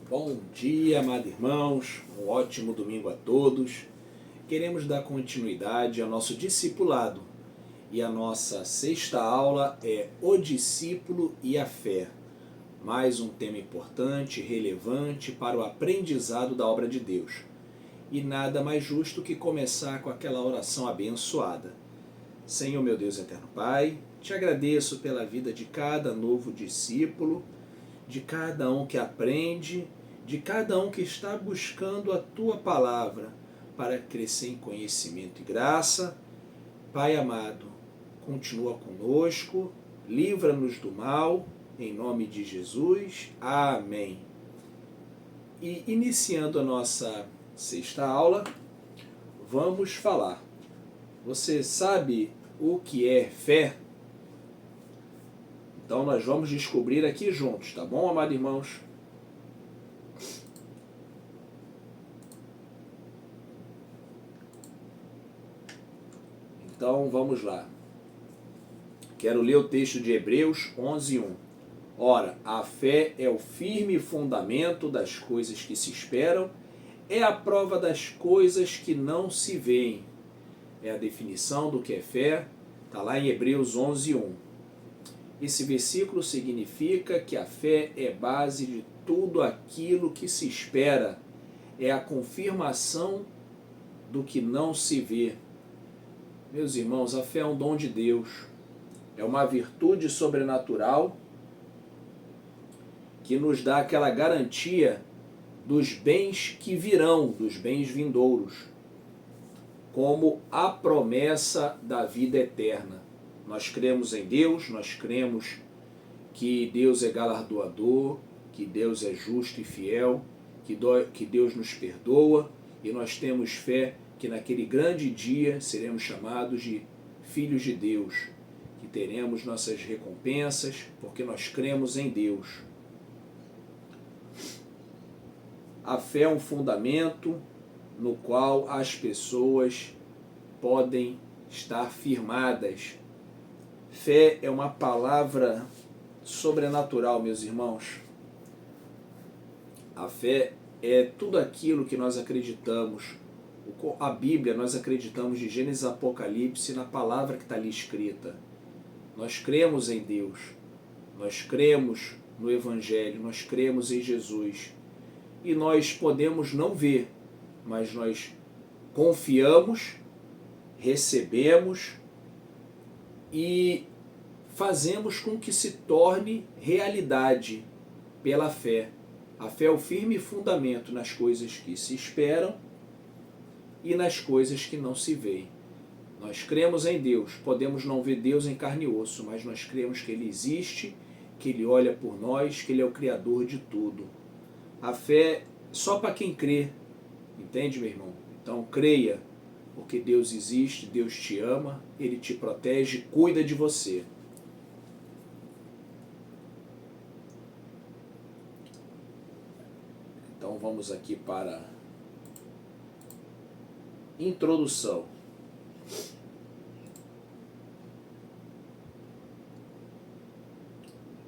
Bom dia, amados irmãos, um ótimo domingo a todos. Queremos dar continuidade ao nosso discipulado e a nossa sexta aula é O Discípulo e a Fé. Mais um tema importante, relevante para o aprendizado da obra de Deus. E nada mais justo que começar com aquela oração abençoada. Senhor, meu Deus eterno Pai, te agradeço pela vida de cada novo discípulo, de cada um que aprende, de cada um que está buscando a Tua Palavra para crescer em conhecimento e graça. Pai amado, continua conosco, livra-nos do mal, em nome de Jesus. Amém. E iniciando a nossa sexta aula, vamos falar. Você sabe o que é fé? Então nós vamos descobrir aqui juntos, tá bom, amados irmãos? Então vamos lá. Quero ler o texto de Hebreus 11:1. Ora, a fé é o firme fundamento das coisas que se esperam, é a prova das coisas que não se veem. É a definição do que é fé, está lá em Hebreus 11:1. Esse versículo significa que a fé é base de tudo aquilo que se espera, é a confirmação do que não se vê. Meus irmãos, a fé é um dom de Deus, é uma virtude sobrenatural que nos dá aquela garantia dos bens que virão, dos bens vindouros, como a promessa da vida eterna. Nós cremos em Deus, nós cremos que Deus é galardoador, que Deus é justo e fiel, que Deus nos perdoa, e nós temos fé que naquele grande dia seremos chamados de filhos de Deus, que teremos nossas recompensas, porque nós cremos em Deus. A fé é um fundamento no qual as pessoas podem estar firmadas. Fé é uma palavra sobrenatural, meus irmãos. A fé é tudo aquilo que nós acreditamos. A Bíblia, nós acreditamos de Gênesis a Apocalipse na palavra que está ali escrita. Nós cremos em Deus, nós cremos no Evangelho, nós cremos em Jesus. E nós podemos não ver, mas nós confiamos, recebemos e fazemos com que se torne realidade pela fé. A fé é o firme fundamento nas coisas que se esperam e nas coisas que não se veem. Nós cremos em Deus, podemos não ver Deus em carne e osso, mas nós cremos que Ele existe, que Ele olha por nós, que Ele é o Criador de tudo. A fé só para quem crê, entende, meu irmão? Então creia, porque Deus existe, Deus te ama, Ele te protege, cuida de você. Então vamos aqui para introdução.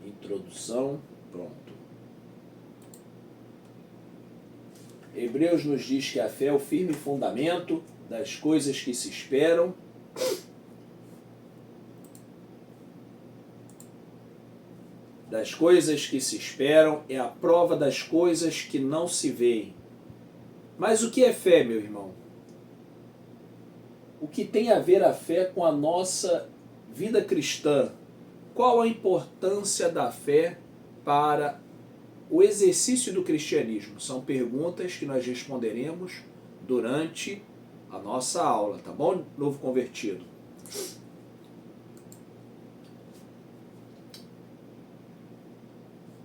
Introdução, pronto. Hebreus nos diz que a fé é o firme fundamento das coisas que se esperam, das coisas que se esperam, é a prova das coisas que não se veem. Mas o que é fé, meu irmão? O que tem a ver a fé com a nossa vida cristã? Qual a importância da fé para o exercício do cristianismo? São perguntas que nós responderemos durante a nossa aula, tá bom, novo convertido?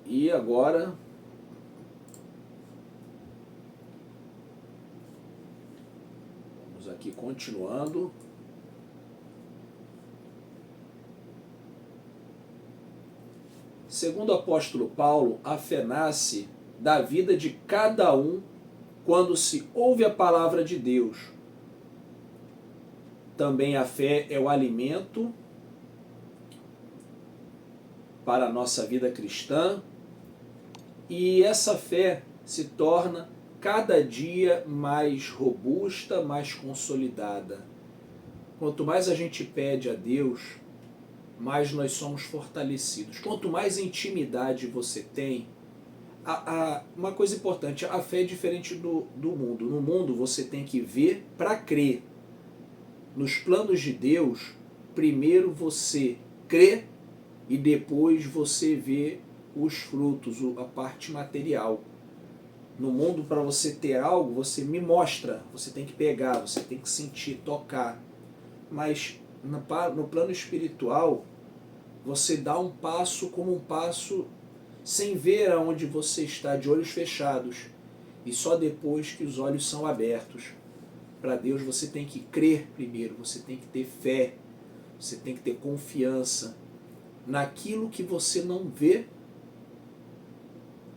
E agora vamos aqui continuando. Segundo o apóstolo Paulo, a fé nasce da vida de cada um quando se ouve a palavra de Deus. Também a fé é o alimento para a nossa vida cristã, e essa fé se torna cada dia mais robusta, mais consolidada. Quanto mais a gente pede a Deus, mais nós somos fortalecidos. Quanto mais intimidade você tem, uma coisa importante, a fé é diferente do mundo. No mundo você tem que ver para crer. Nos planos de Deus, primeiro você crê e depois você vê os frutos, a parte material. No mundo, para você ter algo, você me mostra, você tem que pegar, você tem que sentir, tocar. Mas no plano espiritual, você dá um passo como um passo sem ver aonde você está, de olhos fechados. E só depois que os olhos são abertos. Para Deus você tem que crer primeiro, você tem que ter fé, você tem que ter confiança naquilo que você não vê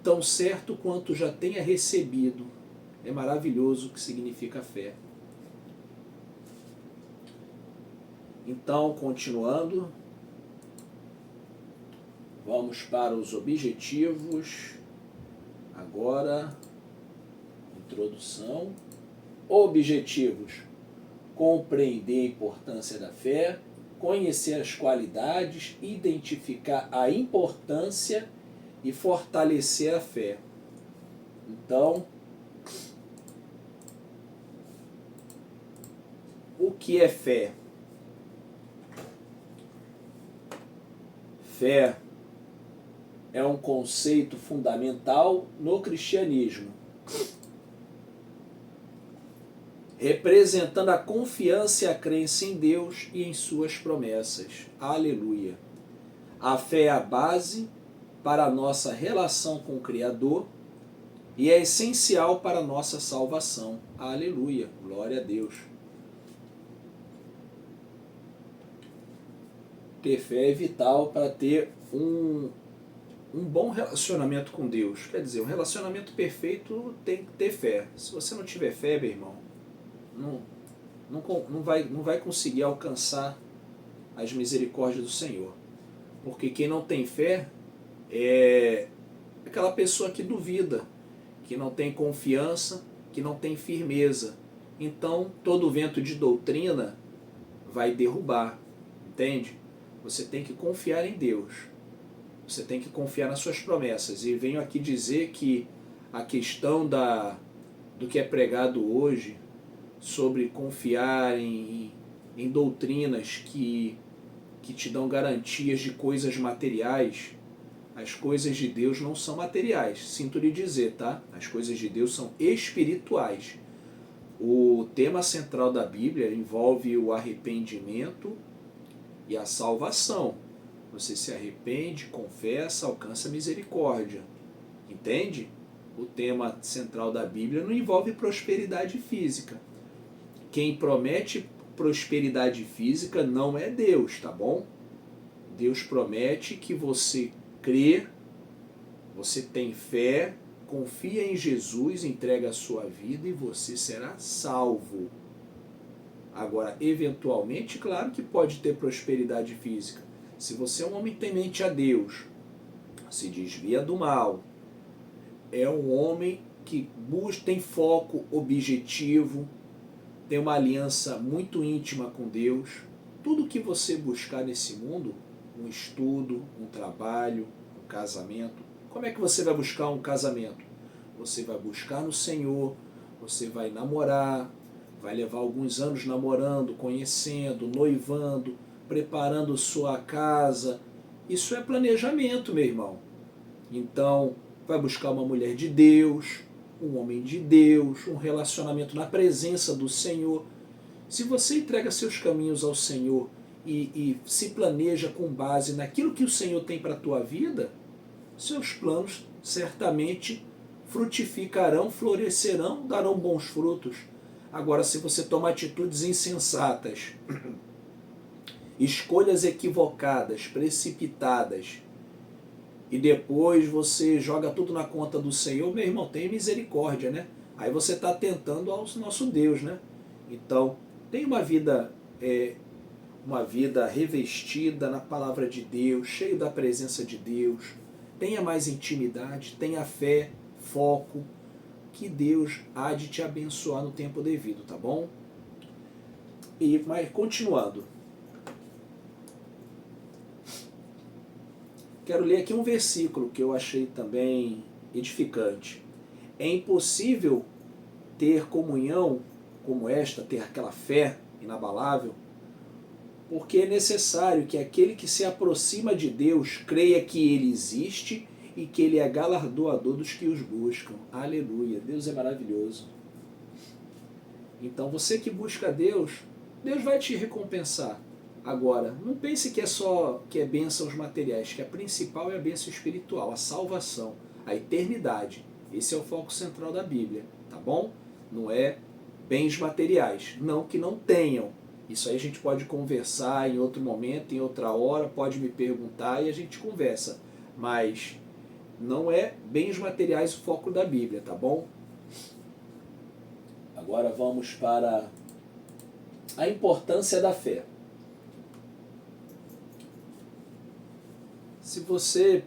tão certo quanto já tenha recebido. É maravilhoso o que significa fé. Então, continuando, vamos para os objetivos. Agora, introdução. Objetivos: compreender a importância da fé, conhecer as qualidades, identificar a importância e fortalecer a fé. Então, o que é fé? Fé é um conceito fundamental no cristianismo, representando a confiança e a crença em Deus e em suas promessas. Aleluia! A fé é a base para a nossa relação com o Criador e é essencial para a nossa salvação. Aleluia! Glória a Deus! Ter fé é vital para ter um bom relacionamento com Deus. Quer dizer, um relacionamento perfeito tem que ter fé. Se você não tiver fé, meu irmão, não vai conseguir alcançar as misericórdias do Senhor. Porque quem não tem fé é aquela pessoa que duvida, que não tem confiança, que não tem firmeza. Então, todo vento de doutrina vai derrubar, entende? Você tem que confiar em Deus. Você tem que confiar nas suas promessas. E venho aqui dizer que a questão do que é pregado hoje, sobre confiar em doutrinas que te dão garantias de coisas materiais, as coisas de Deus não são materiais. Sinto lhe dizer, tá? As coisas de Deus são espirituais. O tema central da Bíblia envolve o arrependimento e a salvação. Você se arrepende, confessa, alcança misericórdia. Entende? O tema central da Bíblia não envolve prosperidade física. Quem promete prosperidade física não é Deus, tá bom? Deus promete que você crê, você tem fé, confia em Jesus, entrega a sua vida e você será salvo. Agora, eventualmente, claro que pode ter prosperidade física. Se você é um homem temente a Deus, se desvia do mal, é um homem que busca, tem foco, objetivo, tem uma aliança muito íntima com Deus, tudo que você buscar nesse mundo, um estudo, um trabalho, um casamento, como é que você vai buscar um casamento? Você vai buscar no Senhor, você vai namorar, vai levar alguns anos namorando, conhecendo, noivando, preparando sua casa. Isso é planejamento, meu irmão. Então, vai buscar uma mulher de Deus, um homem de Deus, um relacionamento na presença do Senhor. Se você entrega seus caminhos ao Senhor e se planeja com base naquilo que o Senhor tem para a tua vida, seus planos certamente frutificarão, florescerão, darão bons frutos. Agora, se você tomar atitudes insensatas, escolhas equivocadas, precipitadas, e depois você joga tudo na conta do Senhor, meu irmão, tenha misericórdia, né? Aí você está atentando ao nosso Deus, né? Então, tenha uma vida revestida na palavra de Deus, cheio da presença de Deus, tenha mais intimidade, tenha fé, foco, que Deus há de te abençoar no tempo devido, tá bom? Mas continuando. Quero ler aqui um versículo que eu achei também edificante. É impossível ter comunhão como esta, ter aquela fé inabalável, porque é necessário que aquele que se aproxima de Deus creia que Ele existe e que Ele é galardoador dos que os buscam. Aleluia! Deus é maravilhoso. Então você que busca Deus, Deus vai te recompensar. Agora, não pense que é bênçãos materiais, que a principal é a bênção espiritual, a salvação, a eternidade. Esse é o foco central da Bíblia, tá bom? Não é bens materiais, não que não tenham. Isso aí a gente pode conversar em outro momento, em outra hora, pode me perguntar e a gente conversa. Mas não é bens materiais o foco da Bíblia, tá bom? Agora vamos para a importância da fé. Se você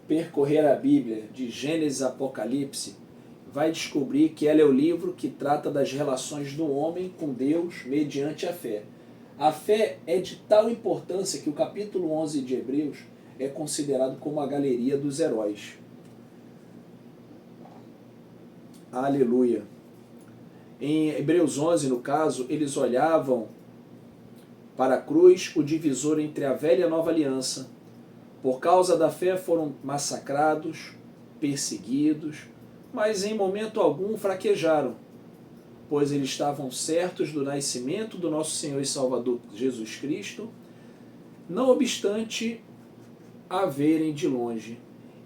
percorrer a Bíblia de Gênesis a Apocalipse, vai descobrir que ela é o livro que trata das relações do homem com Deus mediante a fé. A fé é de tal importância que o capítulo 11 de Hebreus é considerado como a galeria dos heróis. Aleluia! Em Hebreus 11, no caso, eles olhavam para a cruz, o divisor entre a velha e a nova aliança. Por causa da fé foram massacrados, perseguidos, mas em momento algum fraquejaram, pois eles estavam certos do nascimento do nosso Senhor e Salvador Jesus Cristo, não obstante a verem de longe.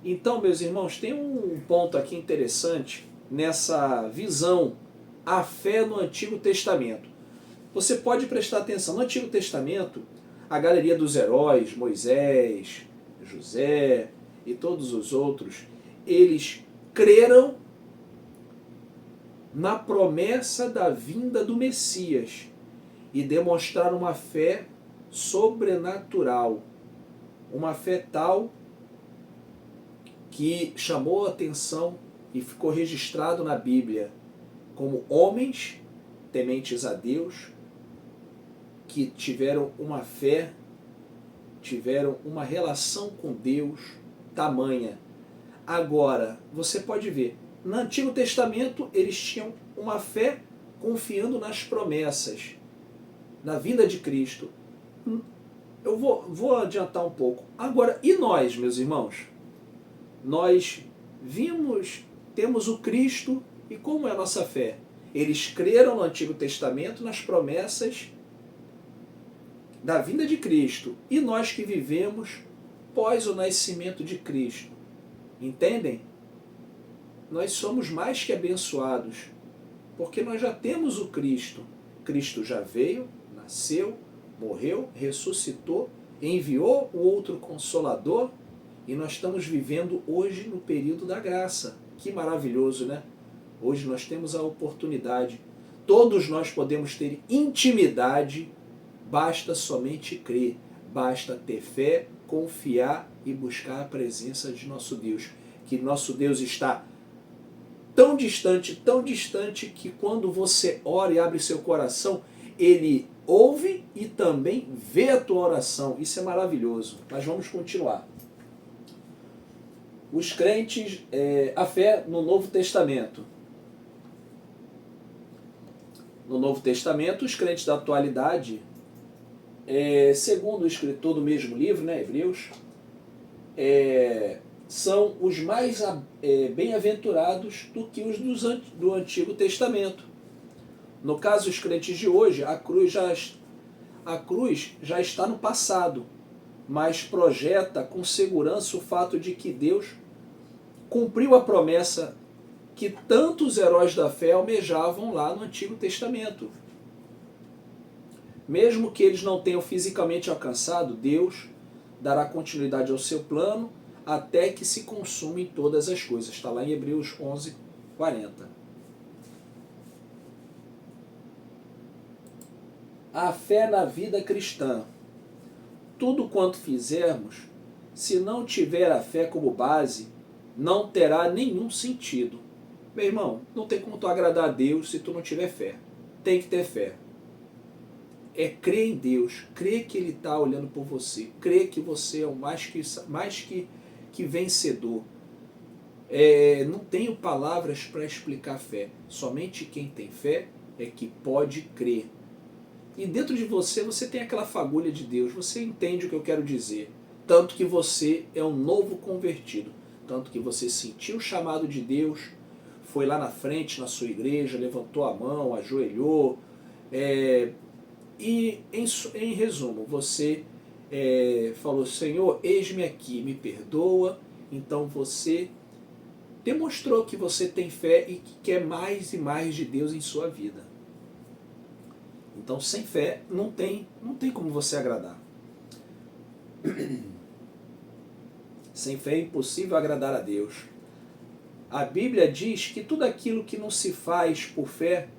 Então, meus irmãos, tem um ponto aqui interessante nessa visão, a fé no Antigo Testamento. Você pode prestar atenção, no Antigo Testamento, a galeria dos heróis, Moisés, José e todos os outros, eles creram na promessa da vinda do Messias e demonstraram uma fé sobrenatural, uma fé tal que chamou a atenção e ficou registrado na Bíblia como homens tementes a Deus, que tiveram uma fé, tiveram uma relação com Deus tamanha. Agora, você pode ver, no Antigo Testamento eles tinham uma fé confiando nas promessas, na vinda de Cristo. Eu vou adiantar um pouco. Agora, e nós, meus irmãos? Nós temos o Cristo, e como é a nossa fé? Eles creram no Antigo Testamento nas promessas da vinda de Cristo. E nós que vivemos pós o nascimento de Cristo. Entendem? Nós somos mais que abençoados, porque nós já temos o Cristo. Cristo já veio, nasceu, morreu, ressuscitou, enviou o outro Consolador, e nós estamos vivendo hoje no período da graça. Que maravilhoso, né? Hoje nós temos a oportunidade. Todos nós podemos ter intimidade, basta somente crer, basta ter fé, confiar e buscar a presença de nosso Deus. Que nosso Deus está tão distante, que quando você ora e abre seu coração, Ele ouve e também vê a tua oração. Isso é maravilhoso. Mas vamos continuar. Os crentes, a fé no Novo Testamento. No Novo Testamento, os crentes da atualidade, segundo o escritor do mesmo livro, né, Hebreus, são os mais bem-aventurados do que os do Antigo Testamento. No caso, os crentes de hoje, a cruz já está no passado, mas projeta com segurança o fato de que Deus cumpriu a promessa que tantos heróis da fé almejavam lá no Antigo Testamento. Mesmo que eles não tenham fisicamente alcançado, Deus dará continuidade ao seu plano até que se consumem todas as coisas. Está lá em Hebreus 11, 40. A fé na vida cristã. Tudo quanto fizermos, se não tiver a fé como base, não terá nenhum sentido. Meu irmão, não tem como tu agradar a Deus se tu não tiver fé. Tem que ter fé. É crer em Deus, crer que Ele está olhando por você, crer que você é o mais que vencedor. Não tenho palavras para explicar fé. Somente quem tem fé é que pode crer. E dentro de você, você tem aquela fagulha de Deus, você entende o que eu quero dizer. Tanto que você é um novo convertido. Tanto que você sentiu o chamado de Deus, foi lá na frente, na sua igreja, levantou a mão, ajoelhou. E em resumo, você falou, Senhor, eis-me aqui, me perdoa. Então você demonstrou que você tem fé e que quer mais e mais de Deus em sua vida. Então, sem fé, não tem como você agradar. Sem fé é impossível agradar a Deus. A Bíblia diz que tudo aquilo que não se faz por fé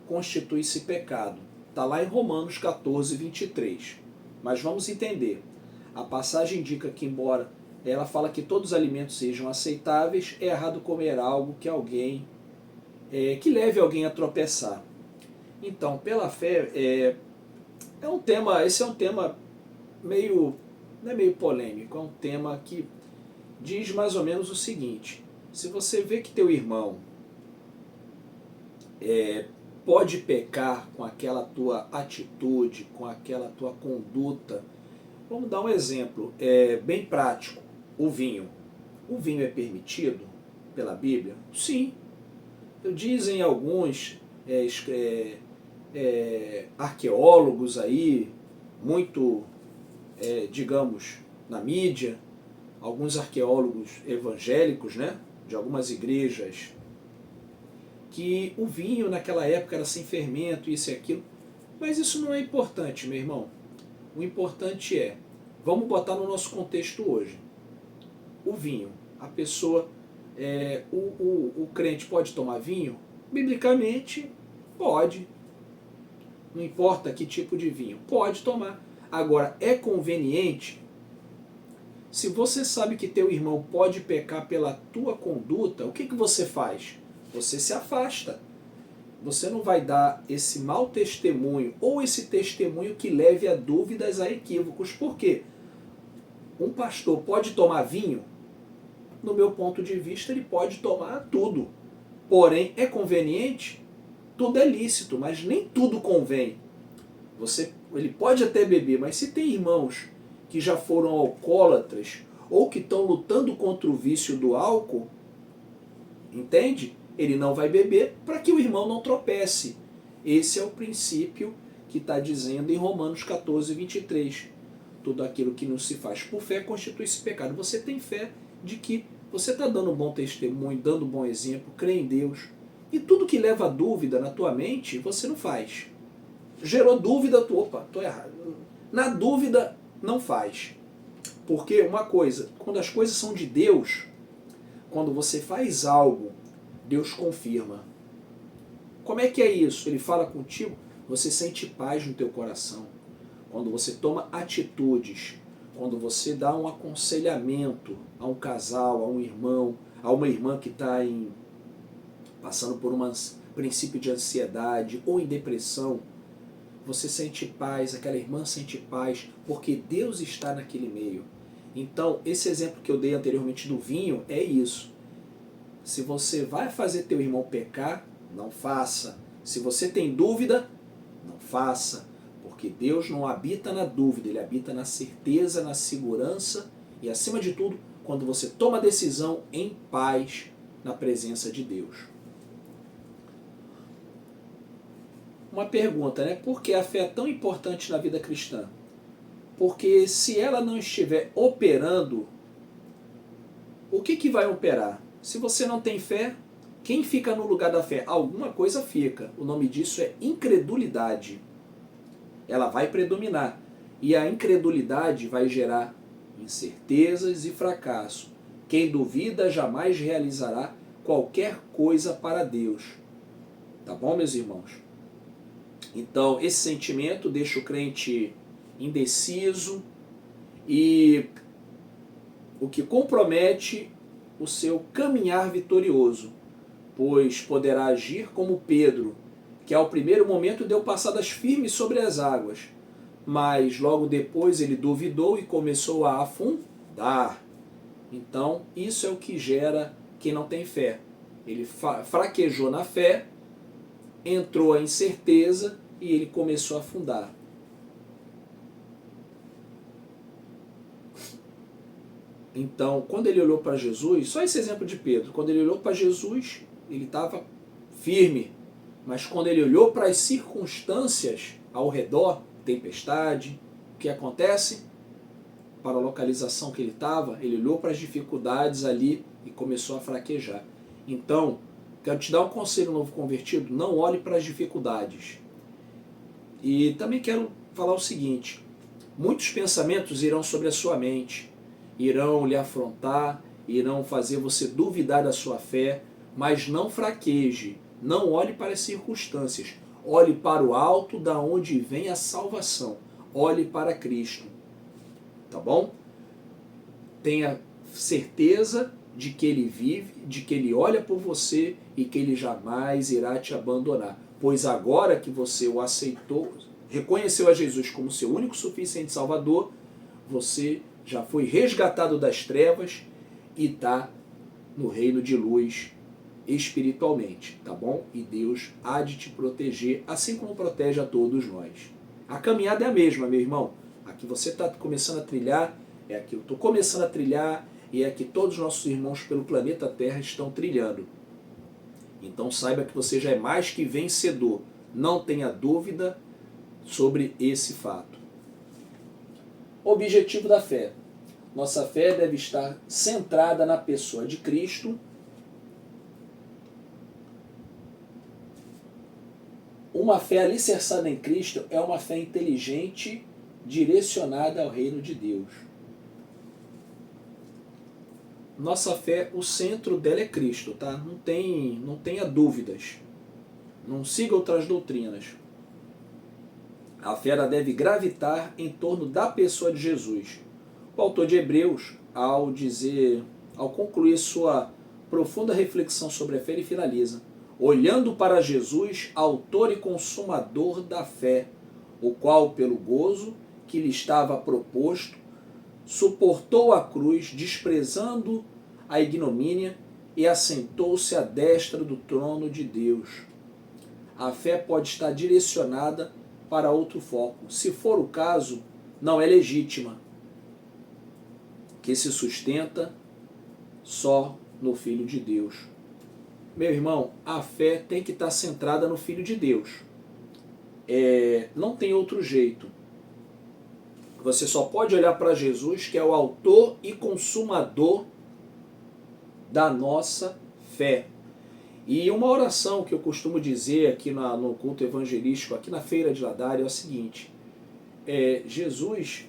constitui-se pecado. Está lá em Romanos 14, 23. Mas vamos entender. A passagem indica que, embora ela fala que todos os alimentos sejam aceitáveis, é errado comer algo que que leve alguém a tropeçar. Então, pela fé, esse é um tema meio, não é meio polêmico, é um tema que diz mais ou menos o seguinte: se você vê que teu irmão pode pecar com aquela tua atitude, com aquela tua conduta, vamos dar um exemplo bem prático, o vinho. O vinho é permitido pela Bíblia? Sim. Dizem alguns arqueólogos aí, muito, digamos, na mídia, alguns arqueólogos evangélicos, né, de algumas igrejas, que o vinho naquela época era sem fermento, isso e aquilo. Mas isso não é importante, meu irmão. O importante vamos botar no nosso contexto hoje. O vinho, a pessoa, o crente pode tomar vinho? Biblicamente, pode. Não importa que tipo de vinho, pode tomar. Agora, é conveniente? Se você sabe que teu irmão pode pecar pela tua conduta, o que você faz? Você se afasta. Você não vai dar esse mau testemunho ou esse testemunho que leve a dúvidas, a equívocos. Por quê? Um pastor pode tomar vinho? No meu ponto de vista, ele pode tomar tudo. Porém, é conveniente? Tudo é lícito, mas nem tudo convém. Ele pode até beber, mas se tem irmãos que já foram alcoólatras ou que estão lutando contra o vício do álcool, entende? Ele não vai beber para que o irmão não tropece. Esse é o princípio que está dizendo em Romanos 14, 23. Tudo aquilo que não se faz por fé constitui-se pecado. Você tem fé de que você está dando um bom testemunho, dando um bom exemplo, crê em Deus. E tudo que leva a dúvida na tua mente, você não faz. Gerou dúvida, opa, estou errado. Na dúvida, não faz. Porque uma coisa, quando as coisas são de Deus, quando você faz algo, Deus confirma. Como é que é isso? Ele fala contigo, você sente paz no teu coração. Quando você toma atitudes, quando você dá um aconselhamento a um casal, a um irmão, a uma irmã que está passando por um princípio de ansiedade ou em depressão, você sente paz, aquela irmã sente paz, porque Deus está naquele meio. Então, esse exemplo que eu dei anteriormente do vinho é isso. Se você vai fazer teu irmão pecar, não faça. Se você tem dúvida, não faça. Porque Deus não habita na dúvida, Ele habita na certeza, na segurança e, acima de tudo, quando você toma a decisão em paz na presença de Deus. Uma pergunta, né? Por que a fé é tão importante na vida cristã? Porque se ela não estiver operando, o que vai operar? Se você não tem fé, quem fica no lugar da fé? Alguma coisa fica. O nome disso é incredulidade. Ela vai predominar. E a incredulidade vai gerar incertezas e fracasso. Quem duvida jamais realizará qualquer coisa para Deus. Tá bom, meus irmãos? Então, esse sentimento deixa o crente indeciso e o que compromete o seu caminhar vitorioso. pois poderá agir como Pedro, que ao primeiro momento deu passadas firmes sobre as águas, mas logo depois ele duvidou e começou a afundar. Então, isso é o que gera quem não tem fé. Ele fraquejou na fé, entrou a incerteza e ele começou a afundar. Então, quando ele olhou para Jesus, só esse exemplo de Pedro, quando ele olhou para Jesus, ele estava firme, mas quando ele olhou para as circunstâncias ao redor, tempestade, o que acontece? Para a localização que ele estava, ele olhou para as dificuldades ali e começou a fraquejar. Então, quero te dar um conselho, novo convertido, não olhe para as dificuldades. E também quero falar o seguinte, muitos pensamentos irão sobre a sua mente, irão lhe afrontar, irão fazer você duvidar da sua fé, mas não fraqueje, não olhe para as circunstâncias, olhe para o alto da onde vem a salvação, olhe para Cristo, tá bom? Tenha certeza de que Ele vive, de que Ele olha por você e que Ele jamais irá te abandonar, pois agora que você o aceitou, reconheceu a Jesus como seu único suficiente Salvador, você já foi resgatado das trevas e está no reino de luz espiritualmente, tá bom? E Deus há de te proteger, assim como protege a todos nós. A caminhada é a mesma, meu irmão. A que você está começando a trilhar, é a que eu estou começando a trilhar e é a que todos os nossos irmãos pelo planeta Terra estão trilhando. Então saiba que você já é mais que vencedor. Não tenha dúvida sobre esse fato. Objetivo da fé. Nossa fé deve estar centrada na pessoa de Cristo. Uma fé alicerçada em Cristo é uma fé inteligente, direcionada ao reino de Deus. Nossa fé, o centro dela é Cristo, tá? Não tenha dúvidas. Não siga outras doutrinas. A fé deve gravitar em torno da pessoa de Jesus. O autor de Hebreus, ao concluir sua profunda reflexão sobre a fé, ele finaliza: olhando para Jesus, autor e consumador da fé, o qual, pelo gozo que lhe estava proposto, suportou a cruz, desprezando a ignomínia, e assentou-se à destra do trono de Deus. A fé pode estar direcionada para outro foco. Se for o caso, não é legítima, que se sustenta só no Filho de Deus. Meu irmão, a fé tem que estar centrada no Filho de Deus. Não tem outro jeito. Você só pode olhar para Jesus, que é o autor e consumador da nossa fé. E uma oração que eu costumo dizer aqui no culto evangelístico, aqui na Feira de Ladária, é o seguinte: Jesus,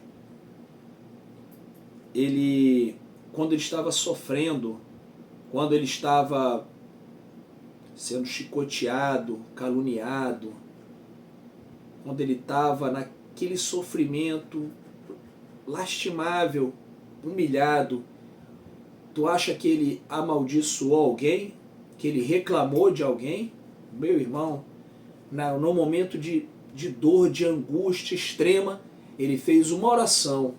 quando ele estava sofrendo, quando ele estava sendo chicoteado, caluniado, quando ele estava naquele sofrimento lastimável, humilhado, tu acha que ele amaldiçoou alguém? Que ele reclamou de alguém? Meu irmão, no momento de dor, de angústia extrema, ele fez uma oração.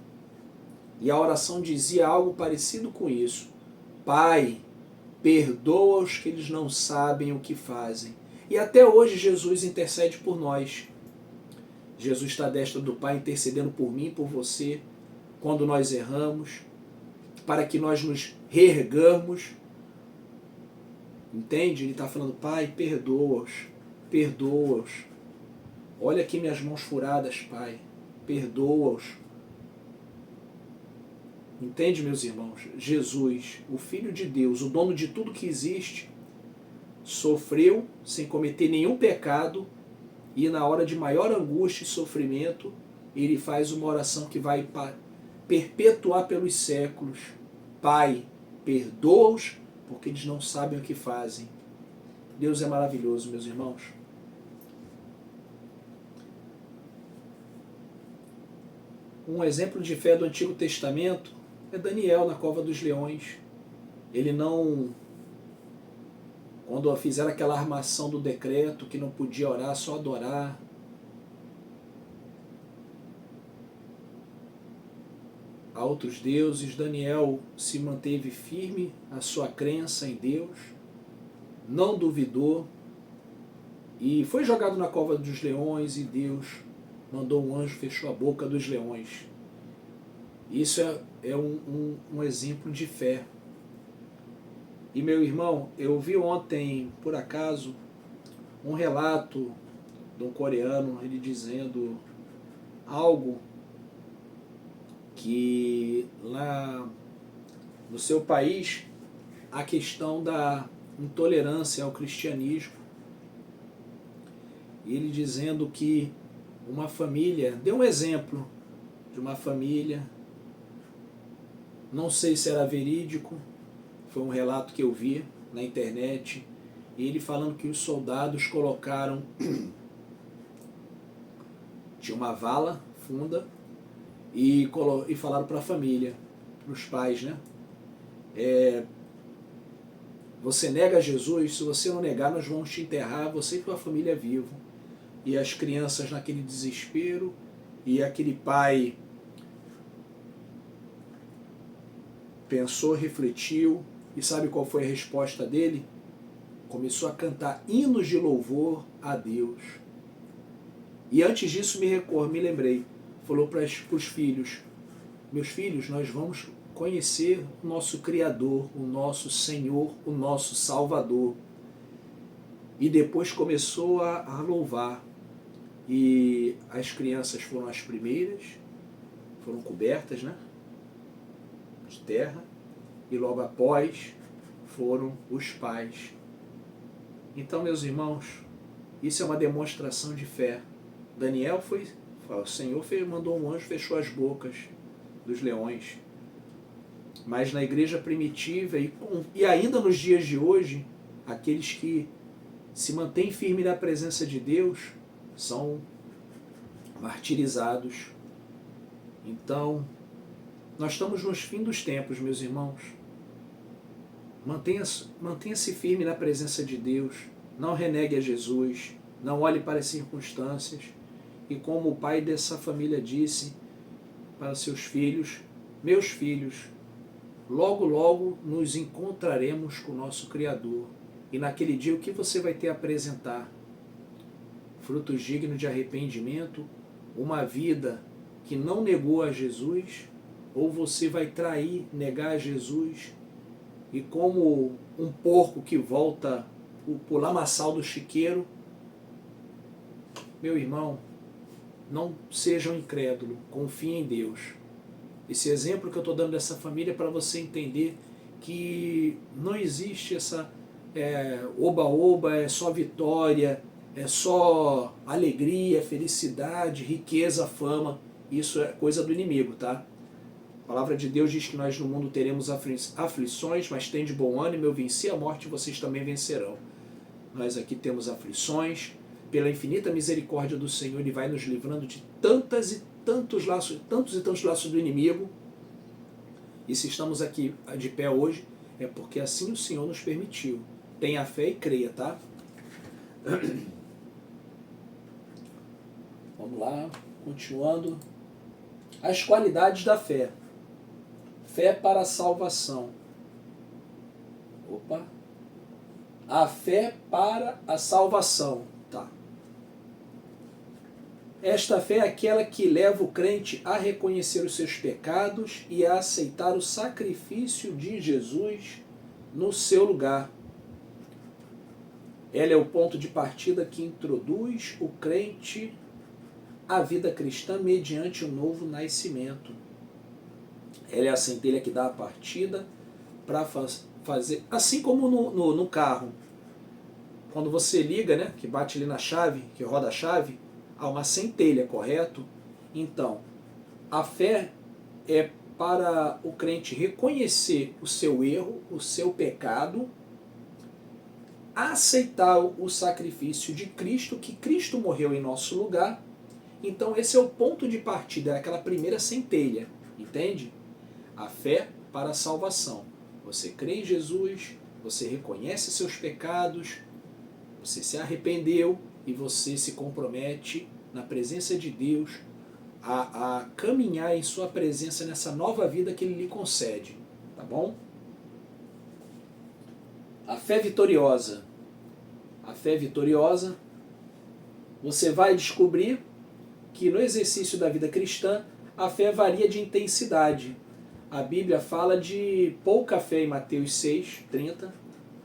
E a oração dizia algo parecido com isso: Pai, perdoa-os que eles não sabem o que fazem. E até hoje Jesus intercede por nós. Jesus está à destra do Pai intercedendo por mim e por você quando nós erramos, para que nós nos reergamos. Entende? Ele está falando: Pai, perdoa-os, perdoa-os. Olha aqui minhas mãos furadas, Pai, perdoa-os. Entende, meus irmãos? Jesus, o Filho de Deus, o dono de tudo que existe, sofreu sem cometer nenhum pecado, e na hora de maior angústia e sofrimento, ele faz uma oração que vai perpetuar pelos séculos: Pai, perdoa-os, porque eles não sabem o que fazem. Deus é maravilhoso, meus irmãos. Um exemplo de fé do Antigo Testamento é Daniel na cova dos leões. Ele não Quando fizeram aquela armação do decreto que não podia orar, só adorar. A outros deuses, Daniel se manteve firme a sua crença em Deus, não duvidou e foi jogado na cova dos leões e Deus mandou um anjo, fechou a boca dos leões. Isso é um exemplo de fé. E meu irmão, eu vi ontem, por acaso, um relato de um coreano, ele dizendo algo que lá no seu país a questão da intolerância ao cristianismo. E ele dizendo que uma família, deu um exemplo de uma família, não sei se era verídico, foi um relato que eu vi na internet, e ele falando que os soldados colocaram, tinha uma vala funda, e falaram para a família, para os pais, né? Você nega Jesus, se você não negar, nós vamos te enterrar, você e tua família vivo. E as crianças naquele desespero, e aquele pai pensou, refletiu, e sabe qual foi a resposta dele? Começou a cantar hinos de louvor a Deus. E antes disso me lembrei, falou para os filhos, meus filhos, nós vamos conhecer o nosso Criador, o nosso Senhor, o nosso Salvador. E depois começou a louvar. E as crianças foram as primeiras, foram cobertas, né, de terra, e logo após foram os pais. Então, meus irmãos, isso é uma demonstração de fé. Daniel o Senhor mandou um anjo, fechou as bocas dos leões. Mas na igreja primitiva e ainda nos dias de hoje, aqueles que se mantêm firmes na presença de Deus são martirizados. Então, nós estamos nos fins dos tempos, meus irmãos. Mantenha-se firme na presença de Deus, não renegue a Jesus, não olhe para as circunstâncias, e como o pai dessa família disse para seus filhos, meus filhos, logo logo nos encontraremos com o nosso Criador, e naquele dia o que você vai ter a apresentar? Frutos dignos de arrependimento, uma vida que não negou a Jesus, ou você vai trair, negar a Jesus, e como um porco que volta por lamaçal do chiqueiro. Meu irmão, não sejam incrédulos, confiem em Deus. Esse exemplo que eu estou dando dessa família é para você entender que não existe essa oba-oba, é só vitória, é só alegria, felicidade, riqueza, fama. Isso é coisa do inimigo, tá? A palavra de Deus diz que nós no mundo teremos aflições, mas tem de bom ânimo, eu venci a morte, vocês também vencerão. Nós aqui temos aflições, pela infinita misericórdia do Senhor, Ele vai nos livrando de tantos e tantos laços do inimigo. E se estamos aqui de pé hoje, é porque assim o Senhor nos permitiu. Tenha fé e creia, tá? Vamos lá, continuando. As qualidades da fé. Fé para a salvação. Opa. A fé para a salvação. Tá. Esta fé é aquela que leva o crente a reconhecer os seus pecados e a aceitar o sacrifício de Jesus no seu lugar. Ela é o ponto de partida que introduz o crente à vida cristã mediante o novo nascimento. Ela é a centelha que dá a partida para fazer, assim como no carro, quando você liga, né, que bate ali na chave, que roda a chave, há uma centelha, correto? Então, a fé é para o crente reconhecer o seu erro, o seu pecado, aceitar o sacrifício de Cristo, que Cristo morreu em nosso lugar. Então esse é o ponto de partida, é aquela primeira centelha, entende? A fé para a salvação. Você crê em Jesus, Você reconhece seus pecados, você se arrependeu e você se compromete na presença de Deus a caminhar em sua presença nessa nova vida que Ele lhe concede, tá bom? A fé vitoriosa. A fé vitoriosa, você vai descobrir que no exercício da vida cristã, a fé varia de intensidade. A Bíblia fala de pouca fé em Mateus 6:30,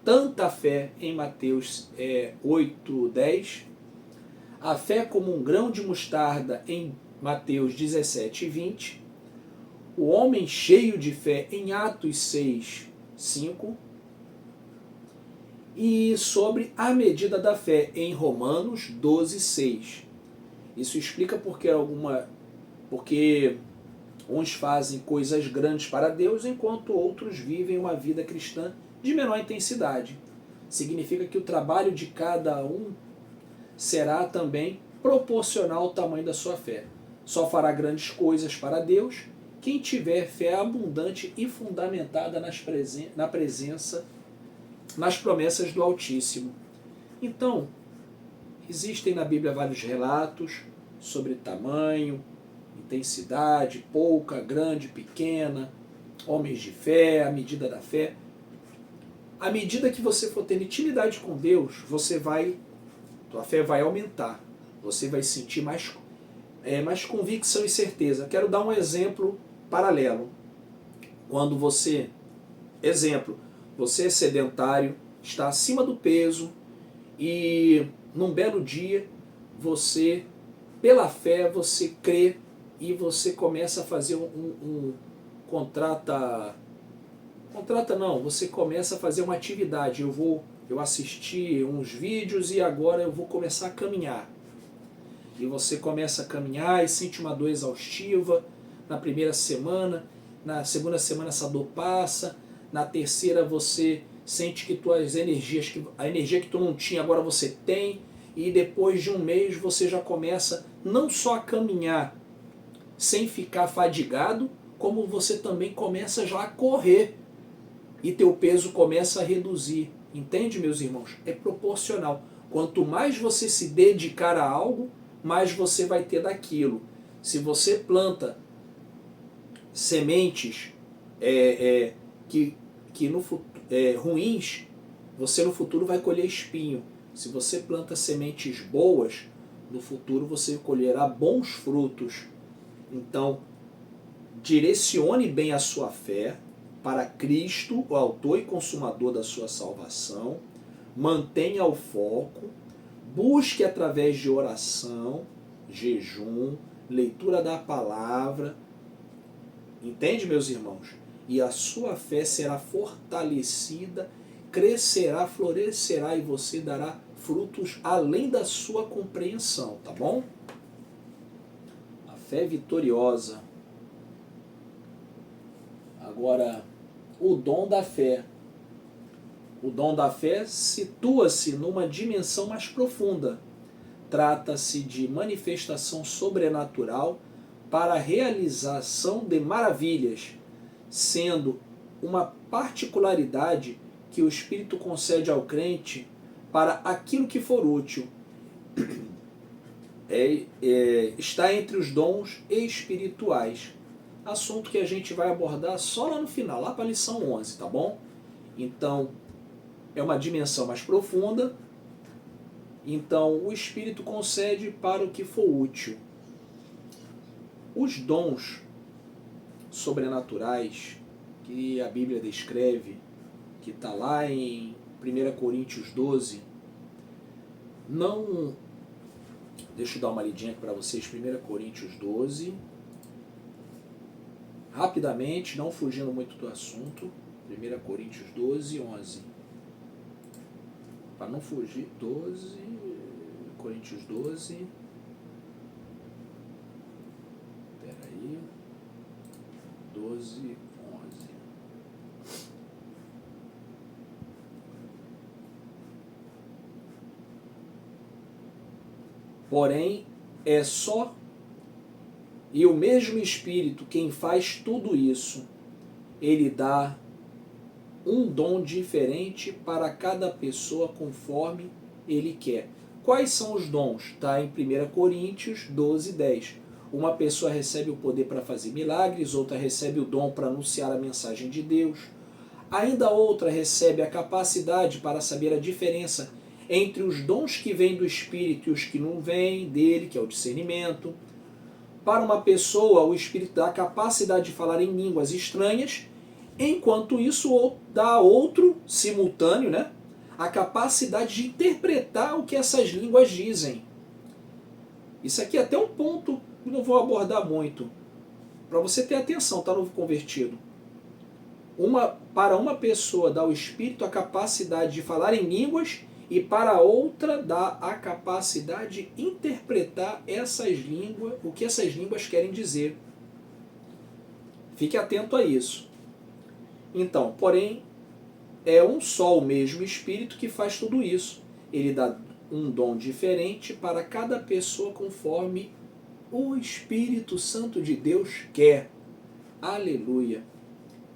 tanta fé em Mateus 8:10, a fé como um grão de mostarda em Mateus 17:20, o homem cheio de fé em Atos 6:5, e sobre a medida da fé em Romanos 12:6. Isso explica porque uns fazem coisas grandes para Deus, enquanto outros vivem uma vida cristã de menor intensidade. Significa que o trabalho de cada um será também proporcional ao tamanho da sua fé. Só fará grandes coisas para Deus quem tiver fé abundante e fundamentada na presença, nas promessas do Altíssimo. Então, existem na Bíblia vários relatos sobre tamanho, intensidade, pouca, grande, pequena, homens de fé, a medida da fé. À medida que você for tendo intimidade com Deus, tua fé vai aumentar. Você vai sentir mais convicção e certeza. Quero dar um exemplo paralelo. Quando você é sedentário, está acima do peso e num belo dia você, pela fé, você crê e você começa a fazer você começa a fazer uma atividade. Eu assisti uns vídeos e agora eu vou começar a caminhar. E você começa a caminhar e sente uma dor exaustiva na primeira semana, na segunda semana essa dor passa, na terceira você sente que a energia que tu não tinha agora você tem, e depois de um mês você já começa não só a caminhar sem ficar fadigado, como você também começa já a correr e teu peso começa a reduzir. Entende, meus irmãos? É proporcional. Quanto mais você se dedicar a algo, mais você vai ter daquilo. Se você planta sementes ruins, você no futuro vai colher espinho. Se você planta sementes boas, no futuro você colherá bons frutos. Então, direcione bem a sua fé para Cristo, o autor e consumador da sua salvação. Mantenha o foco. Busque através de oração, jejum, leitura da palavra. Entende, meus irmãos? E a sua fé será fortalecida, crescerá, florescerá e você dará frutos além da sua compreensão, tá bom? A fé vitoriosa. Agora, o dom da fé. O dom da fé situa-se numa dimensão mais profunda. Trata-se de manifestação sobrenatural para a realização de maravilhas, sendo uma particularidade que o Espírito concede ao crente para aquilo que for útil. Está entre os dons espirituais. Assunto que a gente vai abordar só lá no final, lá para a lição 11, tá bom? Então, é uma dimensão mais profunda. Então, o Espírito concede para o que for útil. Os dons sobrenaturais que a Bíblia descreve, que está lá em 1 Coríntios 12, não... Deixa eu dar uma lidinha aqui para vocês, 1 Coríntios 12, rapidamente, não fugindo muito do assunto, 1 Coríntios 12, 11. Para não fugir, 12, Coríntios 12, peraí, 12, 11. Porém, é só e o mesmo Espírito quem faz tudo isso. Ele dá um dom diferente para cada pessoa conforme ele quer. Quais são os dons? Está em 1 Coríntios 12, 10. Uma pessoa recebe o poder para fazer milagres, outra recebe o dom para anunciar a mensagem de Deus. Ainda outra recebe a capacidade para saber a diferença entre os dons que vêm do Espírito e os que não vêm dele, que é o discernimento. Para uma pessoa, o Espírito dá a capacidade de falar em línguas estranhas, enquanto isso dá a outro, simultâneo, né, a capacidade de interpretar o que essas línguas dizem. Isso aqui é até um ponto que não vou abordar muito, para você ter atenção, tá, novo convertido. Para uma pessoa dá o Espírito a capacidade de falar em línguas, e para a outra dá a capacidade de interpretar essas línguas, o que essas línguas querem dizer. Fique atento a isso. Então, porém, é um só o mesmo Espírito que faz tudo isso. Ele dá um dom diferente para cada pessoa conforme o Espírito Santo de Deus quer. Aleluia.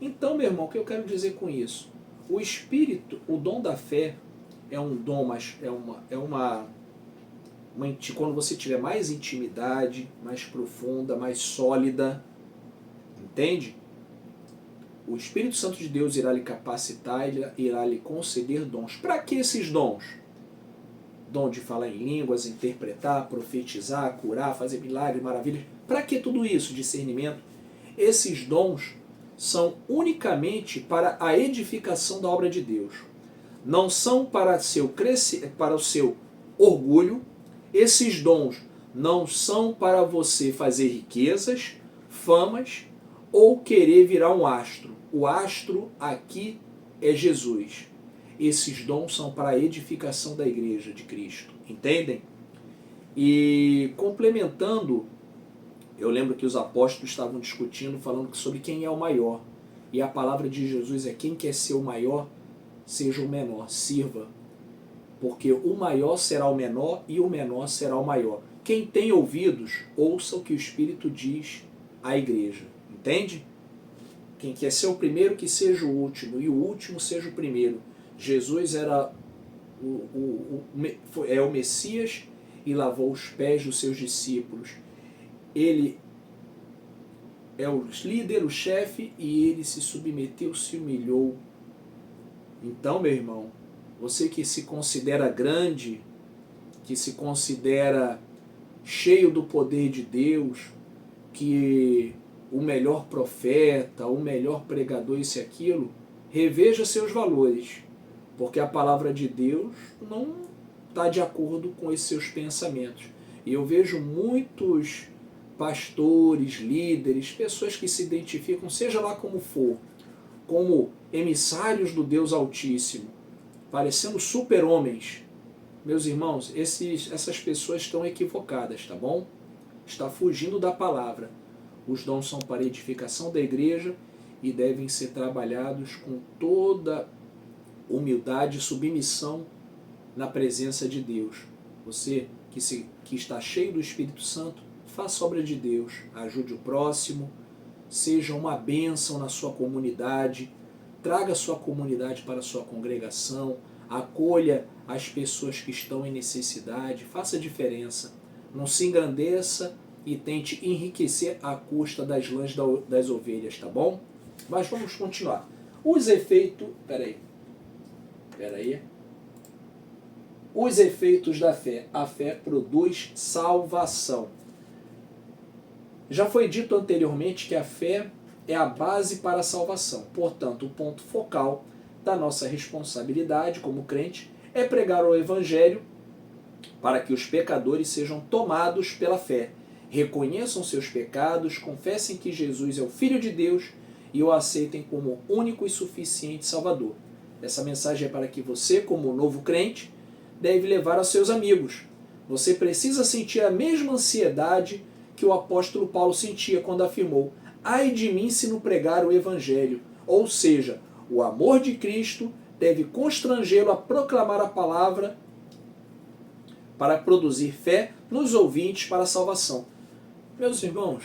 Então, meu irmão, o que eu quero dizer com isso? O Espírito, o dom da fé, é um dom, mas quando você tiver mais intimidade, mais profunda, mais sólida, entende? O Espírito Santo de Deus irá lhe capacitar, irá lhe conceder dons. Para que esses dons? Dom de falar em línguas, interpretar, profetizar, curar, fazer milagres, maravilhas. Para que tudo isso? Discernimento. Esses dons são unicamente para a edificação da obra de Deus. Não são para o seu orgulho. Esses dons não são para você fazer riquezas, famas ou querer virar um astro. O astro aqui é Jesus. Esses dons são para a edificação da igreja de Cristo. Entendem? E complementando, eu lembro que os apóstolos estavam discutindo, falando sobre quem é o maior. E a palavra de Jesus é: quem quer ser o maior, seja o menor, sirva. Porque o maior será o menor e o menor será o maior. Quem tem ouvidos, ouça o que o Espírito diz à igreja. Entende? Quem quer ser o primeiro, que seja o último, e o último seja o primeiro. Jesus era o Messias e lavou os pés dos seus discípulos. Ele é o líder, o chefe, e ele se submeteu, se humilhou. Então, meu irmão, você que se considera grande, que se considera cheio do poder de Deus, que o melhor profeta, o melhor pregador, isso e aquilo, reveja seus valores, porque a palavra de Deus não está de acordo com esses seus pensamentos. E eu vejo muitos pastores, líderes, pessoas que se identificam, seja lá como for, como emissários do Deus Altíssimo, parecendo super-homens. Meus irmãos, essas pessoas estão equivocadas, tá bom? Está fugindo da palavra. Os dons são para a edificação da igreja e devem ser trabalhados com toda humildade e submissão na presença de Deus. Você que está cheio do Espírito Santo, faça a obra de Deus, ajude o próximo, seja uma bênção na sua comunidade, traga a sua comunidade para a sua congregação, acolha as pessoas que estão em necessidade, faça a diferença. Não se engrandeça e tente enriquecer à custa das lãs das ovelhas, tá bom? Mas vamos continuar. Os efeitos... Peraí. Os efeitos da fé. A fé produz salvação. Já foi dito anteriormente que a fé é a base para a salvação. Portanto, o ponto focal da nossa responsabilidade como crente é pregar o Evangelho para que os pecadores sejam tomados pela fé, reconheçam seus pecados, confessem que Jesus é o Filho de Deus e o aceitem como único e suficiente Salvador. Essa mensagem é para que você, como novo crente, deve levar aos seus amigos. Você precisa sentir a mesma ansiedade que o apóstolo Paulo sentia quando afirmou: ai de mim se não pregar o Evangelho. Ou seja, o amor de Cristo deve constrangê-lo a proclamar a palavra para produzir fé nos ouvintes para a salvação. Meus irmãos,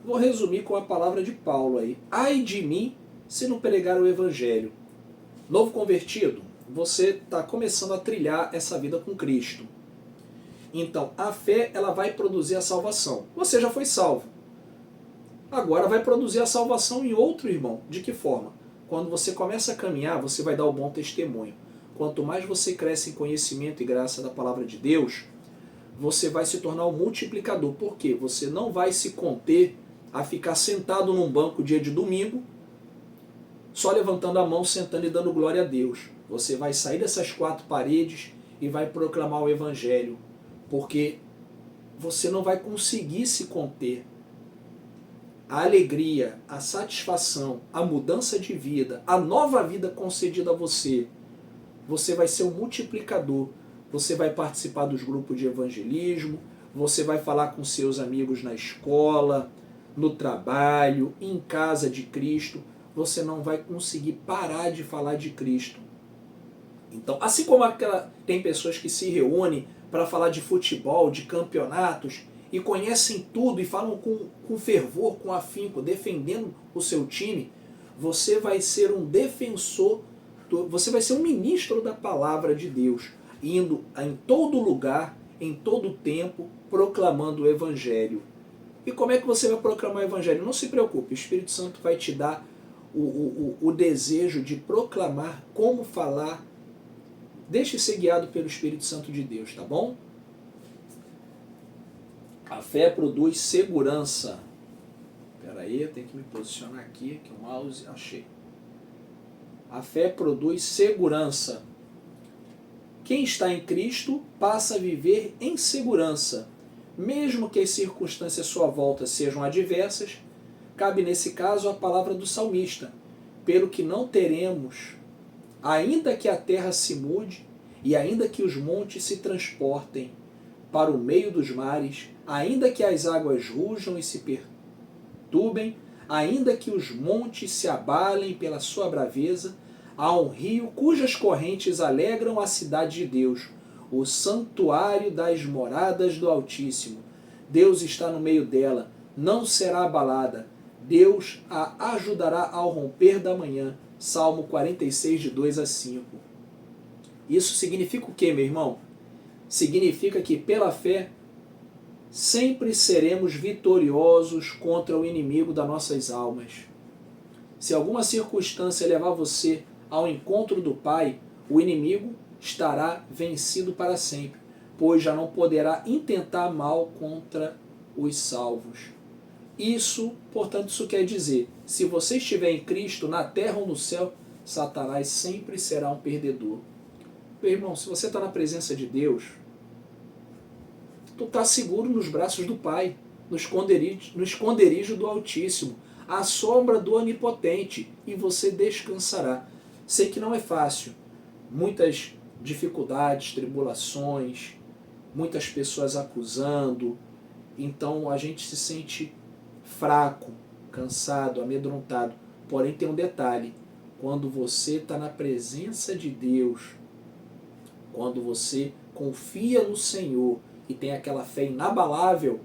vou resumir com a palavra de Paulo aí. Ai de mim se não pregar o Evangelho. Novo convertido, você está começando a trilhar essa vida com Cristo. Então, a fé ela vai produzir a salvação. Você já foi salvo. Agora vai produzir a salvação em outro irmão. De que forma? Quando você começa a caminhar, você vai dar o bom testemunho. Quanto mais você cresce em conhecimento e graça da palavra de Deus, você vai se tornar um multiplicador. Por quê? Você não vai se conter a ficar sentado num banco dia de domingo, só levantando a mão, sentando e dando glória a Deus. Você vai sair dessas quatro paredes e vai proclamar o Evangelho, porque você não vai conseguir se conter. A alegria, a satisfação, a mudança de vida, a nova vida concedida a você, você vai ser um multiplicador. Você vai participar dos grupos de evangelismo, você vai falar com seus amigos na escola, no trabalho, em casa de Cristo. Você não vai conseguir parar de falar de Cristo. Então, assim como tem pessoas que se reúnem para falar de futebol, de campeonatos, e conhecem tudo e falam com fervor, com afinco, defendendo o seu time, você vai ser um defensor, você vai ser um ministro da palavra de Deus, indo em todo lugar, em todo tempo, proclamando o Evangelho. E como é que você vai proclamar o Evangelho? Não se preocupe, o Espírito Santo vai te dar o desejo de proclamar, como falar. Deixe ser guiado pelo Espírito Santo de Deus, tá bom? A fé produz segurança. Espera aí, eu tenho que me posicionar aqui, que o mouse, achei. A fé produz segurança. Quem está em Cristo passa a viver em segurança. Mesmo que as circunstâncias à sua volta sejam adversas, cabe nesse caso a palavra do salmista: pelo que não teremos, ainda que a terra se mude, e ainda que os montes se transportem para o meio dos mares, ainda que as águas rujam e se perturbem, ainda que os montes se abalem pela sua braveza, há um rio cujas correntes alegram a cidade de Deus, o santuário das moradas do Altíssimo. Deus está no meio dela, não será abalada. Deus a ajudará ao romper da manhã. Salmo 46, de 2 a 5. Isso significa o quê, meu irmão? Significa que pela fé sempre seremos vitoriosos contra o inimigo das nossas almas. Se alguma circunstância levar você ao encontro do Pai, o inimigo estará vencido para sempre, pois já não poderá intentar mal contra os salvos. Portanto, isso quer dizer, se você estiver em Cristo, na terra ou no céu, Satanás sempre será um perdedor. Meu irmão, se você está na presença de Deus, tu está seguro nos braços do Pai, no esconderijo do Altíssimo, à sombra do Onipotente, e você descansará. Sei que não é fácil, muitas dificuldades, tribulações, muitas pessoas acusando, então a gente se sente fraco, cansado, amedrontado. Porém tem um detalhe: quando você está na presença de Deus, quando você confia no Senhor e tem aquela fé inabalável,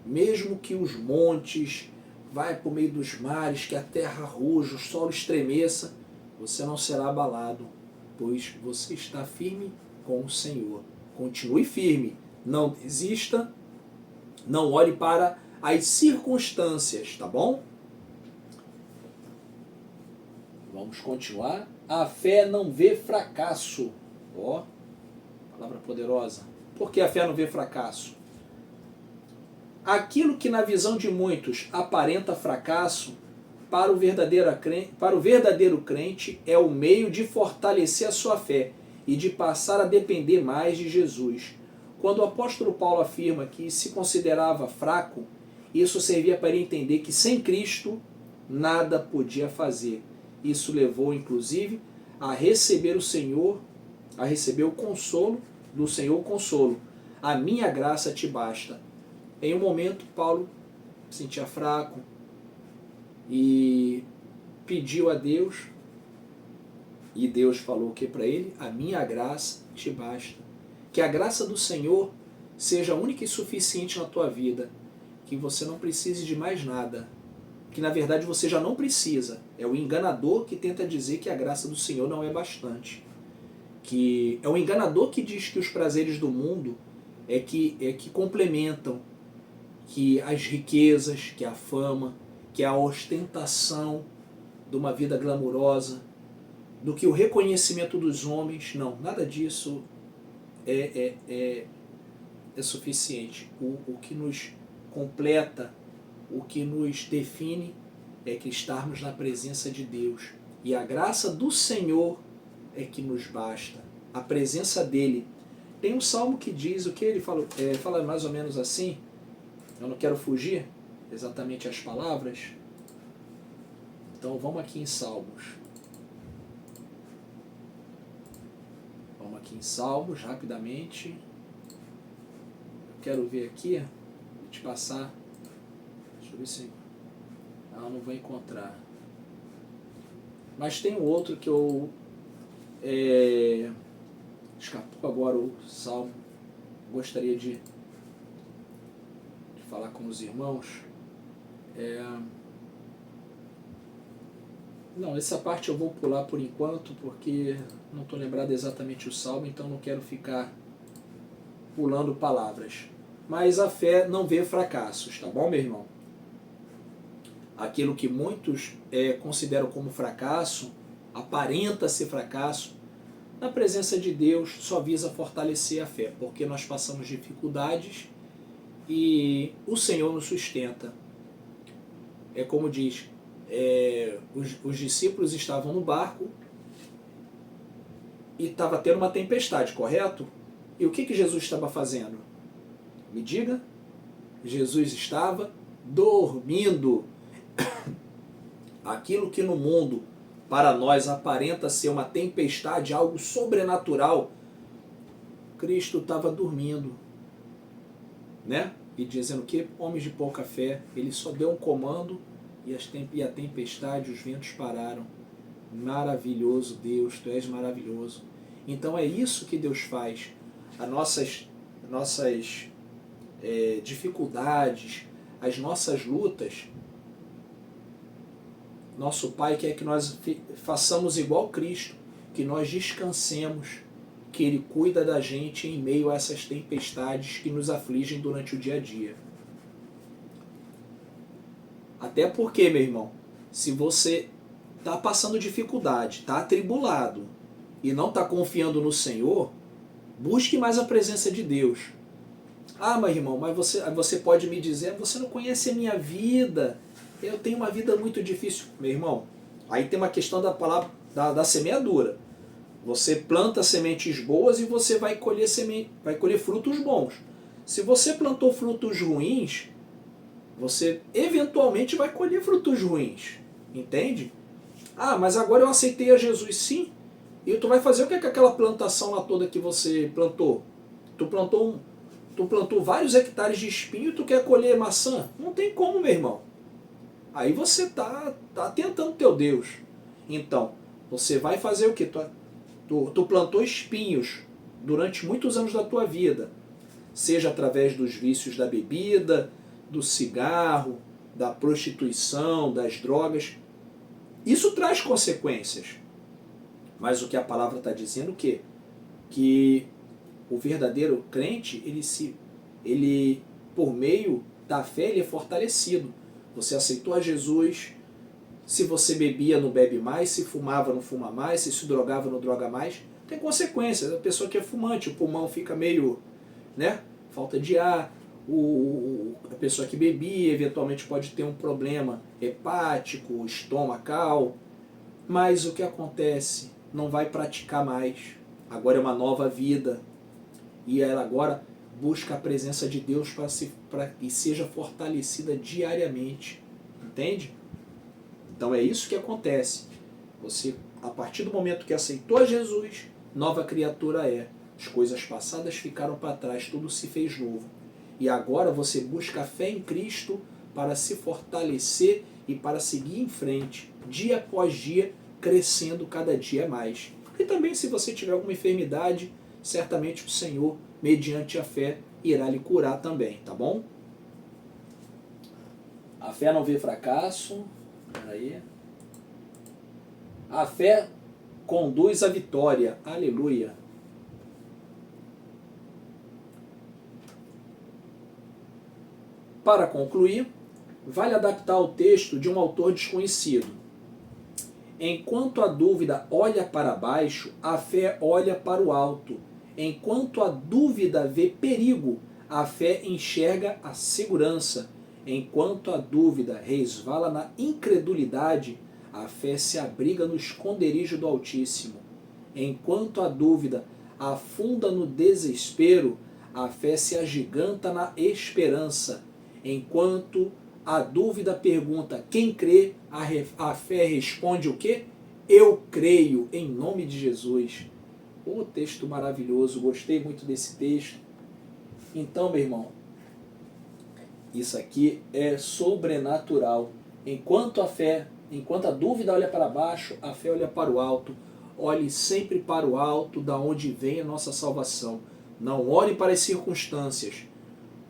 mesmo que os montes vai por meio dos mares, que a terra ruja, o solo estremeça, você não será abalado, pois você está firme com o Senhor. Continue firme, não desista, não olhe para as circunstâncias, tá bom? Vamos continuar. A fé não vê fracasso. Ó, palavra poderosa. Por que a fé não vê fracasso? Aquilo que na visão de muitos aparenta fracasso, para o verdadeiro crente é o meio de fortalecer a sua fé e de passar a depender mais de Jesus. Quando o apóstolo Paulo afirma que se considerava fraco, isso servia para ele entender que sem Cristo nada podia fazer. Isso levou, inclusive, a receber o Senhor, a receber o consolo do Senhor, o consolo. A minha graça te basta. Em um momento, Paulo se sentia fraco e pediu a Deus, e Deus falou o que para ele? A minha graça te basta. Que a graça do Senhor seja única e suficiente na tua vida, que você não precise de mais nada. que na verdade você já não precisa. É o enganador que tenta dizer que a graça do Senhor não é bastante. Que é o enganador que diz que os prazeres do mundo é que complementam, que as riquezas, que a fama, que a ostentação de uma vida glamurosa, do que o reconhecimento dos homens. Não, nada disso é suficiente. O que nos completa, o que nos define é que estarmos na presença de Deus. E a graça do Senhor é que nos basta. A presença dele. Tem um salmo que diz o que ele fala, fala mais ou menos assim. Eu não quero fugir exatamente as palavras. Então vamos aqui em Salmos. Vamos aqui em Salmos, rapidamente. Eu quero ver aqui, vou te passar. Deixa eu ver se... não vou encontrar. Mas tem um outro que eu... escapou agora o Salmo. Gostaria de falar com os irmãos. Não, essa parte eu vou pular por enquanto, porque não estou lembrado exatamente o Salmo, então não quero ficar pulando palavras. Mas a fé não vê fracassos, tá bom, meu irmão? Aquilo que muitos consideram como fracasso, aparenta ser fracasso, na presença de Deus só visa fortalecer a fé, porque nós passamos dificuldades e o Senhor nos sustenta. É como diz, os discípulos estavam no barco e estava tendo uma tempestade, correto? E o que Jesus estava fazendo? Me diga. Jesus estava dormindo. Aquilo que no mundo para nós aparenta ser uma tempestade, algo sobrenatural, Cristo estava dormindo, né? E dizendo que homens de pouca fé, ele só deu um comando e a tempestade, os ventos pararam. Maravilhoso Deus, tu és maravilhoso. Então é isso que Deus faz. As nossas dificuldades, as nossas lutas, nosso Pai quer que nós façamos igual Cristo, que nós descansemos, que Ele cuida da gente em meio a essas tempestades que nos afligem durante o dia a dia. Até porque, meu irmão, se você está passando dificuldade, está atribulado e não está confiando no Senhor, busque mais a presença de Deus. Ah, mas irmão, mas você pode me dizer, você não conhece a minha vida, eu tenho uma vida muito difícil. Meu irmão, aí tem uma questão da palavra da semeadura. Você planta sementes boas e você vai colher frutos bons. Se você plantou frutos ruins, você eventualmente vai colher frutos ruins. Entende? Ah, mas agora eu aceitei a Jesus. Sim. E tu vai fazer o que é com aquela plantação lá toda que você plantou? Tu plantou vários hectares de espinho e tu quer colher maçã? Não tem como, meu irmão. Aí você tá tentando teu Deus. Então, você vai fazer o que? Tu plantou espinhos durante muitos anos da tua vida, seja através dos vícios da bebida, do cigarro, da prostituição, das drogas. Isso traz consequências. Mas o que a palavra está dizendo que o verdadeiro crente, ele por meio da fé, ele é fortalecido. Você aceitou a Jesus. Se você bebia, não bebe mais. Se fumava, não fuma mais. Se drogava, não droga mais. Tem consequências. A pessoa que é fumante, o pulmão fica meio, né? Falta de ar. A pessoa que bebia, eventualmente pode ter um problema hepático, estomacal. Mas o que acontece? Não vai praticar mais. Agora é uma nova vida. E ela agora busca a presença de Deus para que seja fortalecida diariamente. Entende? Então é isso que acontece. Você, a partir do momento que aceitou a Jesus, nova criatura é. As coisas passadas ficaram para trás, tudo se fez novo. E agora você busca a fé em Cristo para se fortalecer e para seguir em frente, dia após dia, crescendo cada dia mais. E também, se você tiver alguma enfermidade, certamente o Senhor, mediante a fé, irá lhe curar também, tá bom? A fé não vê fracasso. Peraí. A fé conduz à vitória. Aleluia. Para concluir, vale adaptar o texto de um autor desconhecido. Enquanto a dúvida olha para baixo, a fé olha para o alto. Enquanto a dúvida vê perigo, a fé enxerga a segurança. Enquanto a dúvida resvala na incredulidade, a fé se abriga no esconderijo do Altíssimo. Enquanto a dúvida afunda no desespero, a fé se agiganta na esperança. Enquanto a dúvida pergunta quem crê, a fé responde o quê? Eu creio, em nome de Jesus. O texto maravilhoso, gostei muito desse texto. Então, meu irmão, isso aqui é sobrenatural. Enquanto a dúvida olha para baixo, a fé olha para o alto. Olhe sempre para o alto, da onde vem a nossa salvação. Não olhe para as circunstâncias,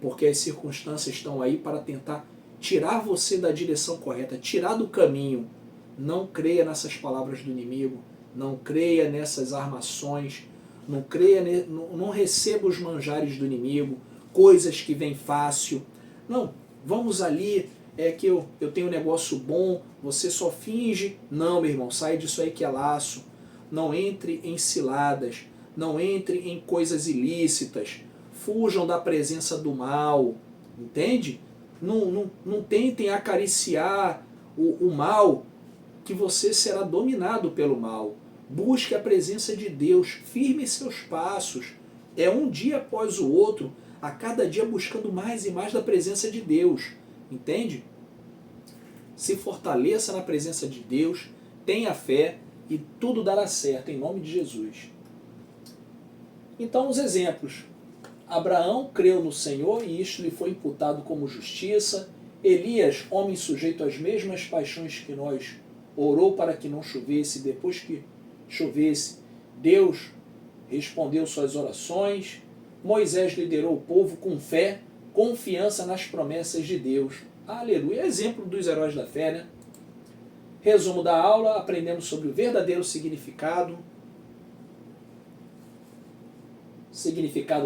porque as circunstâncias estão aí para tentar tirar você da direção correta, tirar do caminho. Não creia nessas palavras do inimigo, não creia nessas armações, não receba os manjares do inimigo, coisas que vêm fácil. Não, vamos ali, que eu tenho um negócio bom, você só finge. Não, meu irmão, sai disso aí que é laço. Não entre em ciladas, não entre em coisas ilícitas, fujam da presença do mal, entende? Não tentem acariciar o mal, que você será dominado pelo mal. Busque a presença de Deus, firme seus passos. É um dia após o outro, a cada dia buscando mais e mais da presença de Deus. Entende? Se fortaleça na presença de Deus, tenha fé e tudo dará certo, em nome de Jesus. Então, os exemplos. Abraão creu no Senhor e isto lhe foi imputado como justiça. Elias, homem sujeito às mesmas paixões que nós, orou para que não chovesse. Depois que chovesse, Deus respondeu suas orações. Moisés liderou o povo com fé, confiança nas promessas de Deus. Aleluia! Exemplo dos heróis da fé, né? Resumo da aula: aprendemos sobre o verdadeiro significado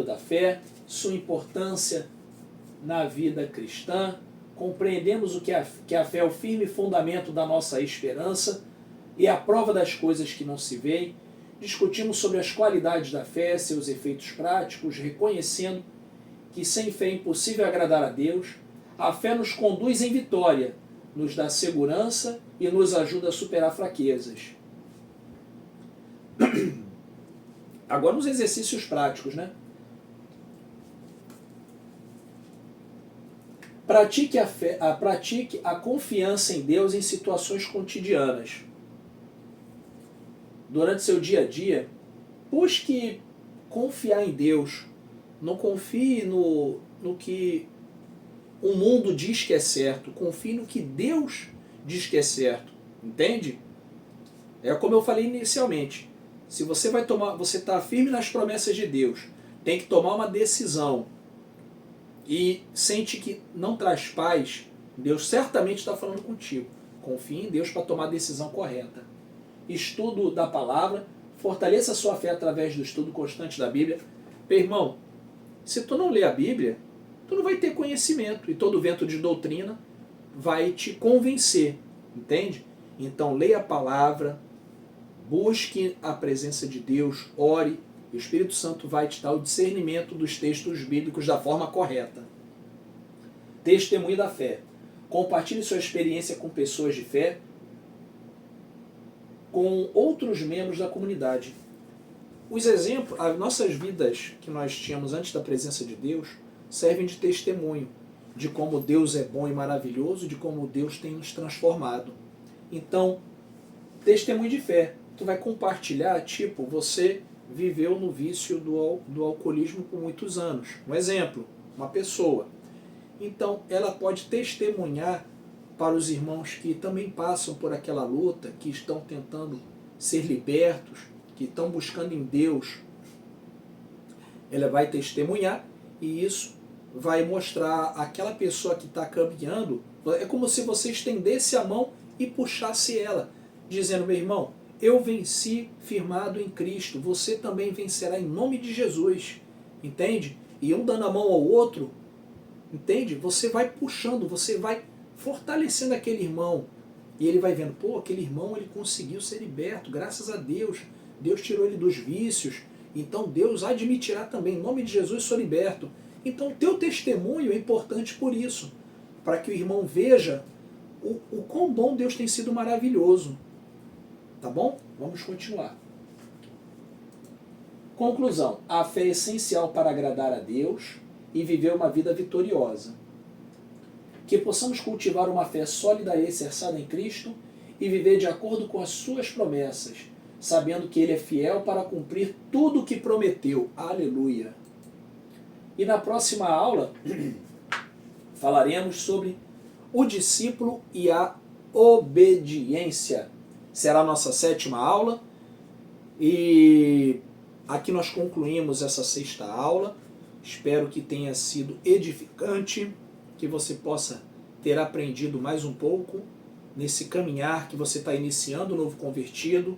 da fé, sua importância na vida cristã. Compreendemos que a fé é o firme fundamento da nossa esperança e a prova das coisas que não se veem. Discutimos sobre as qualidades da fé, seus efeitos práticos, reconhecendo que sem fé é impossível agradar a Deus. A fé nos conduz em vitória, nos dá segurança e nos ajuda a superar fraquezas. Agora nos exercícios práticos, né? Pratique a confiança em Deus em situações cotidianas. Durante seu dia a dia, busque confiar em Deus. Não confie no que o mundo diz que é certo. Confie no que Deus diz que é certo. Entende? É como eu falei inicialmente. Se você você está firme nas promessas de Deus, tem que tomar uma decisão e sente que não traz paz, Deus certamente está falando contigo. Confie em Deus para tomar a decisão correta. Estudo da palavra, fortaleça a sua fé através do estudo constante da Bíblia. Meu irmão, se tu não lê a Bíblia, tu não vai ter conhecimento, e todo vento de doutrina vai te convencer, entende? Então leia a palavra, busque a presença de Deus, ore, e o Espírito Santo vai te dar o discernimento dos textos bíblicos da forma correta. Testemunho da fé. Compartilhe sua experiência com pessoas de fé, com outros membros da comunidade. Os exemplos, as nossas vidas que nós tínhamos antes da presença de Deus, servem de testemunho de como Deus é bom e maravilhoso, de como Deus tem nos transformado. Então, testemunho de fé. Tu vai compartilhar, tipo, você viveu no vício do alcoolismo por muitos anos. Um exemplo, uma pessoa. Então, ela pode testemunhar para os irmãos que também passam por aquela luta, que estão tentando ser libertos, que estão buscando em Deus. Ela vai testemunhar e isso vai mostrar aquela pessoa que está caminhando, é como se você estendesse a mão e puxasse ela, dizendo: meu irmão, eu venci firmado em Cristo, você também vencerá em nome de Jesus, entende? E um dando a mão ao outro, entende? Você vai puxando, você vai fortalecendo aquele irmão, e ele vai vendo: pô, aquele irmão ele conseguiu ser liberto, graças a Deus, Deus tirou ele dos vícios, então Deus admitirá também, em nome de Jesus sou liberto. Então o teu testemunho é importante por isso, para que o irmão veja o quão bom Deus tem sido maravilhoso. Tá bom? Vamos continuar. Conclusão. A fé é essencial para agradar a Deus e viver uma vida vitoriosa. Que possamos cultivar uma fé sólida e alicerçada em Cristo e viver de acordo com as suas promessas, sabendo que Ele é fiel para cumprir tudo o que prometeu. Aleluia! E na próxima aula falaremos sobre o discípulo e a obediência. Será a nossa 7ª aula e aqui nós concluímos essa 6ª aula. Espero que tenha sido edificante, que você possa ter aprendido mais um pouco nesse caminhar que você está iniciando, novo convertido,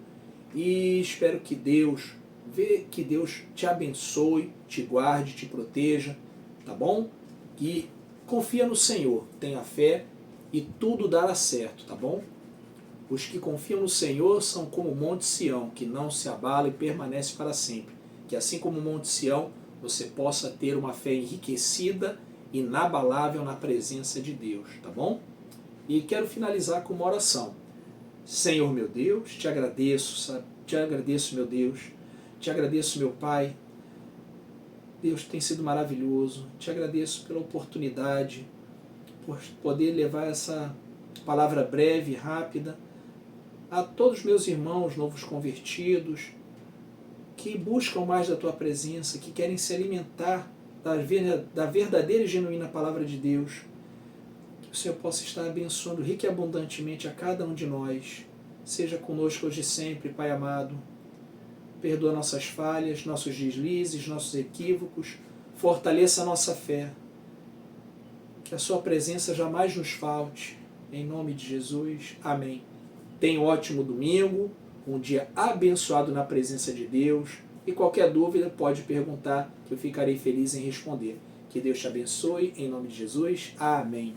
e espero que Deus te abençoe, te guarde, te proteja, tá bom? E confia no Senhor, tenha fé e tudo dará certo, tá bom? Os que confiam no Senhor são como o Monte Sião, que não se abala e permanece para sempre. Que assim como o Monte Sião, você possa ter uma fé enriquecida, inabalável na presença de Deus, tá bom? E quero finalizar com uma oração. Senhor meu Deus, te agradeço, meu Deus, te agradeço, meu Pai. Deus tem sido maravilhoso, te agradeço pela oportunidade, por poder levar essa palavra breve e rápida a todos os meus irmãos novos convertidos, que buscam mais da Tua presença, que querem se alimentar da verdadeira e genuína palavra de Deus. Que o Senhor possa estar abençoando rica e abundantemente a cada um de nós. Seja conosco hoje e sempre, Pai amado. Perdoa nossas falhas, nossos deslizes, nossos equívocos. Fortaleça a nossa fé. Que a Sua presença jamais nos falte. Em nome de Jesus. Amém. Tenha um ótimo domingo, um dia abençoado na presença de Deus. E qualquer dúvida pode perguntar, que eu ficarei feliz em responder. Que Deus te abençoe, em nome de Jesus. Amém.